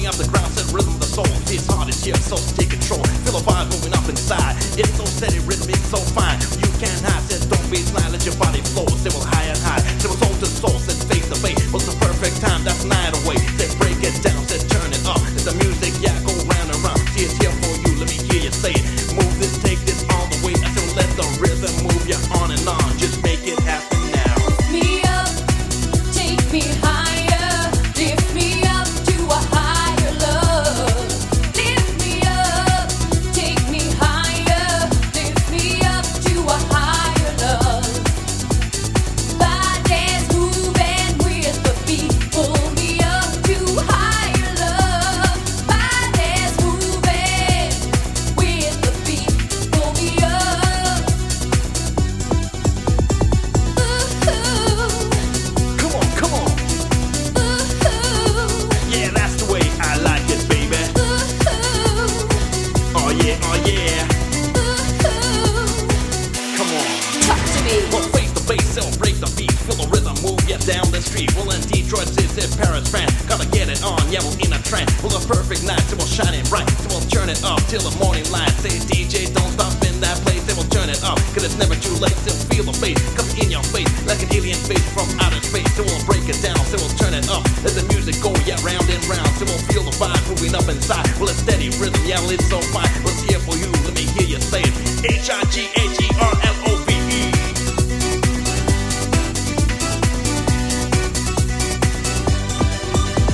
up the ground, set rhythm of the soul. This heart is here, so take control. Feel the vibe moving up inside. It's so steady, rhythm is so fine. You can't hide, said don't be blind, let your body flow. Say well high and high, say well soul to soul, said face to face. What's the perfect time? That's night away. Said break it down, said turn it up. It's the music, yeah, go round and round. See it's here for you, let me hear you say it. Move this, take this all the way. I said let the rhythm move you on and on. Just make it happen now. Lift me up, take me higher, lift me up to a higher love. Lift me up, take me higher, lift me up to a higher love. Body's moving with the beat, pull me up to higher love. Body's moving with the beat, pull me up. Come on, come on. Yeah, that's the way I like it, baby. Oh yeah, oh yeah. Come on. Talk to me. Well, face the bass, it'll break the beat. Feel the rhythm move, yeah, down the street. Well, in Detroit, it's Paris, France. Gotta get it on, yeah, we're in a trance. Well, a perfect night, so we'll shine it bright. So we'll turn it up till the morning light. Say, DJ, don't stop in that place. Then we'll turn it up, cause it's never too late. So feel the bass come in your face like an alien face from outer space. So we'll break it down, so we'll turn it up. Let the music go, yeah, round and round. So we'll feel the vibe moving up inside. Well, it's steady rhythm, yeah, well, it's so fine. Let's hear for you, let me hear you say it. H-I-G-H-E-R-L-O-V-E.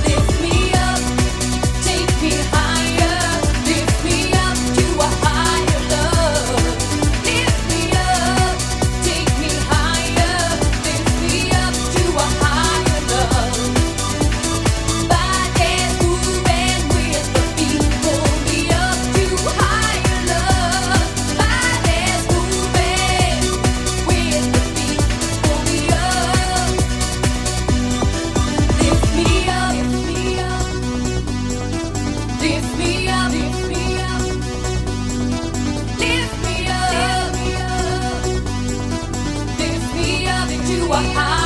Lift me up, take me higher, lift me up to a higher love. Lift me up, take me higher, lift me up to a higher love. Body's moving with the beat, pull me up to higher love. Body's moving with the beat, pull me up. Lift me up, lift me up, lift me up, lift me up, lift me up, lift me up into a high.